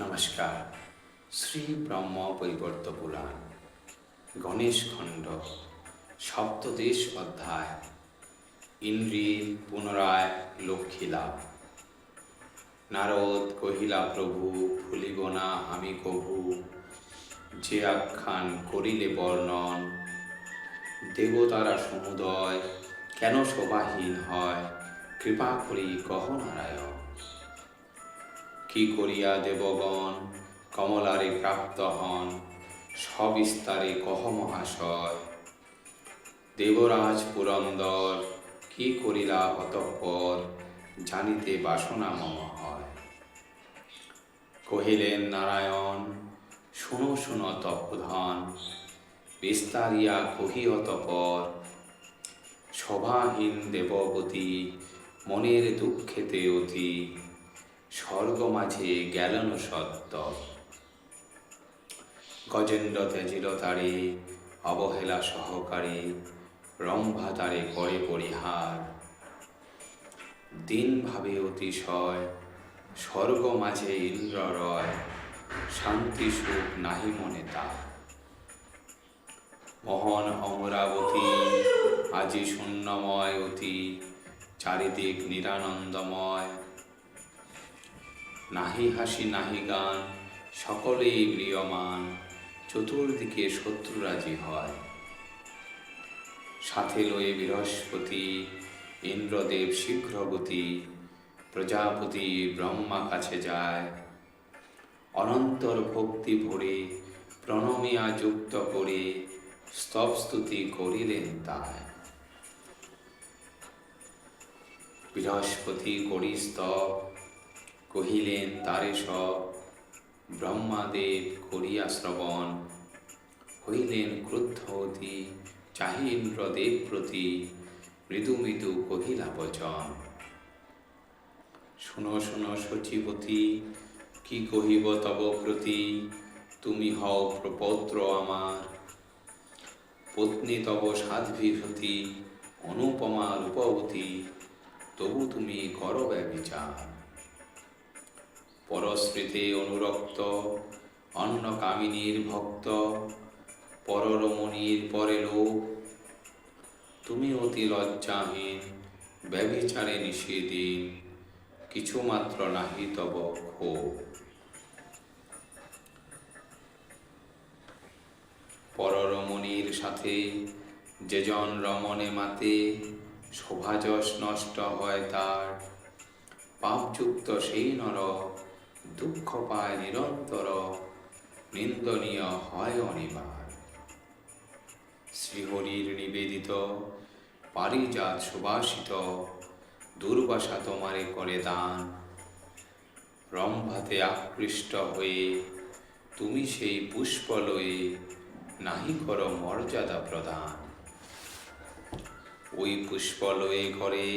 নমস্কার। শ্রী ব্রহ্ম বৈবর্ত পুরাণ গণেশ খণ্ড সপ্তদশ অধ্যায় ইন্দ্রের পুনরায় লক্ষ্মী লাভ। নারদ কহিলা, প্রভু ভুলিব না আমি কভু, যে আখ্যান করিলে বর্ণন। দেবতারা সমুদয় কেন শোভাহীন হয়, কৃপা করি কহ নারায়ণ। কি করিয়া দেবগণ কমলারে প্রাপ্ত হন, সবিস্তারে কহ মহাশয়। দেবরাজ পুরন্দর কি করিলা অতঃপর, জানিতে বাসনা মম হয়। কহিলেন নারায়ণ, শুনো শুনো তপোধন, বিস্তারিয়া কহি অতঃপর। শোভাহীন দেববতী মনের দুঃখেতে অতি, স্বর্গ মাঝে গেলেন সত্য। গজেন্দ্র ত্যাজিল তারে অবহেলা সহকারে, রম্ভা তারে করে পরিহার। দিন ভাবে অতিশয় স্বর্গ মাঝে ইন্দ্র রয়, শান্তি সুখ নাহি মনে তার। মোহন অমরাবতী আজি শূন্যময় অতি, চারিদিক নিরানন্দময়। নাহি হাসি নাহি গান সকলেই প্রিয়মান, চতুর্দিকে শত্রুরাজি হয়। সাথে লয়ে বৃহস্পতি ইন্দ্রদেব শীঘ্রগতি, প্রজাপতি ব্রহ্মা কাছে যায়। অনন্তর ভক্তি ভরে প্রণমিয়া যুক্ত করে, স্তব স্তুতি করিলেন তাই। বৃহস্পতি করি স্তব, কহিলেন তারে সব। ব্রহ্মাদেব করিয়া শ্রবণ, হইলেন ক্রুদ্ধ অতি। চাহি ইন্দ্রদেব প্রতি, মৃদু মৃদু কহিলা বচন। শুনো শুনো শচীপতি, কি কহিব তব প্রতি। তুমি হও প্রপৌত্র আমার, পত্নী তব সাধ্বীভূতি। অনুপমা রূপবতী, তবু তুমি কর ব্যভিচার। পরস্মৃতে অনুরক্ত, অন্য কামিনীর ভক্ত। পররমণীর পরে লোভ, তুমি অতি লজ্জাহীন। ব্যভিচারে নিষেদিন, কিছুমাত্র নাহি তব ক্ষোভ। পররমণীর সাথে যেজন রমণে মাতে, শোভাযশ নষ্ট হয় তার। পাপযুক্ত সেই নর, দুঃখ পায় নিরন্তর। নিন্দনীয় হয় অনিবার। শ্রীহরির নিবেদিত পারিজাত সুবাসিত, দুর্বাসা তোমারে করে দান। রম্ভাতে আকৃষ্ট হয়ে, তুমি সেই পুষ্প লয়ে। নাহি কর মর্যাদা প্রদান। ওই পুষ্প লয়ে করে,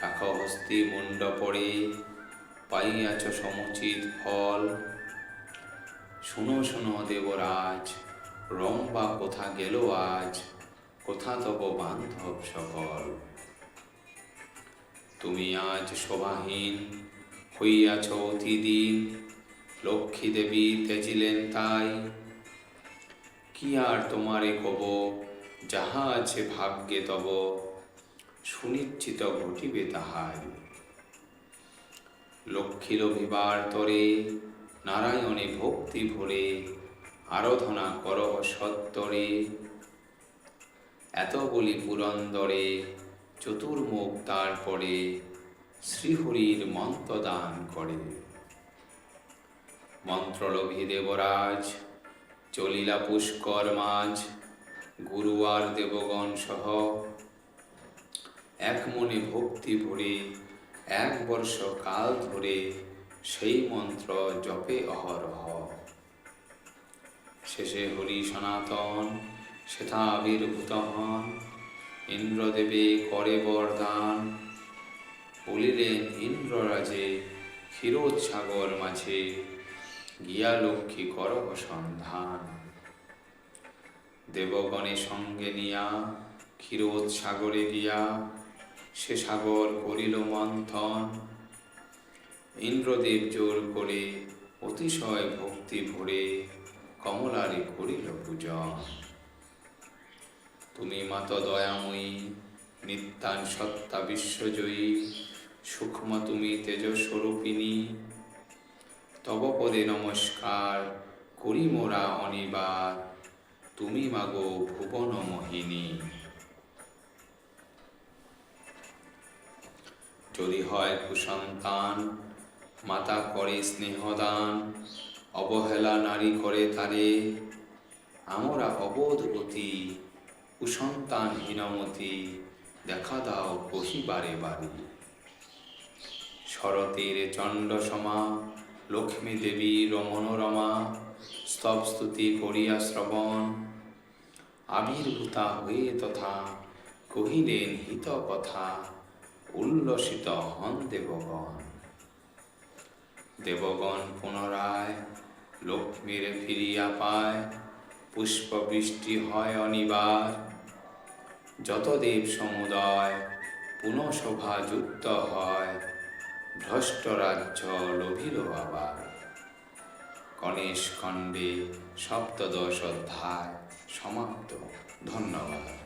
রাখ হস্তি মুণ্ড পড়ে। পাইয়াছ সমুচিত ফল। শুনো শুনো দেবরাজ, রম্ভা কোথা গেল আজ। কোথা তব বান্ধব সকল। তুমি আজ শোভাহীন হইয়াছ অতিদিন, লক্ষ্মী দেবী ত্যাজিলেন তাই। কি আর তোমারে কব, যাহা আছে ভাগ্যে তব। সুনিশ্চিত ঘটিবে তাহাই। লক্ষ্মীর অভিবার তরে, নারায়ণে ভক্তি ভরে। আরাধনা করহ সত্তরে। এত বলি পুরন্দরে, চতুর্মুখ তারপরে। শ্রীহরির মন্ত্র দান করে। মন্ত্রলোভী দেবরাজ চলিলা পুষ্কর মাঝ। গুরু আর দেবগণ সহ, এক মনে ভক্তি ভরে। 1 বর্ষ কাল ধরে, সেই মন্ত্র জপে অহরহ। শেষে হরি সনাতন সেথা আবির্ভূত হন। ইন্দ্রদেবে করে বরদান, বলিলেন ইন্দ্ররাজে। ক্ষীরোদসাগর মাঝে, গিয়া লক্ষ্মী করহ সন্ধান। দেবগণে সঙ্গে নিয়া, ক্ষীরোদসাগরে গিয়া। সে সাগর করিল মন্থন। ইন্দ্রদেব জোর করে অতিশয় ভক্তি ভরে কমলারে করিল পূজন। তুমি মাত দয়াময়ী, নিত্যান সত্তা বিশ্বজয়ী, সূক্ষ্ম তুমি তেজস্বরূপিণী। তব পদে নমস্কার করি মোরা অনিবার, তুমি মাগো ভুবন মোহিনী। যদি হয় কুসন্তান মাতা করে স্নেহদান, অবহেলা নারী করে তারে, আমরা অবোধ অতি কুসন্তান হীনমতি, দেখা দাও কহি বারে বারে। শরতের চণ্ড সমা লক্ষ্মী দেবী রমণরমা, স্তব স্তুতি করিয়া শ্রবণ, আবির্ভূতা হয়ে তথা কহিলেন হিত কথা, উল্লসিত হন দেবগণ। দেবগণ পুনরায় লক্ষ্মীর ফিরিয়া পায়, পুষ্প বৃষ্টি হয় অনিবার, যত দেব সমুদয় পুনঃসভা যুক্ত হয়, ভ্রষ্ট রাজ্য লভিল আবার। গণেশ খণ্ডে সপ্তদশ অধ্যায় সমাপ্ত। ধন্যবাদ।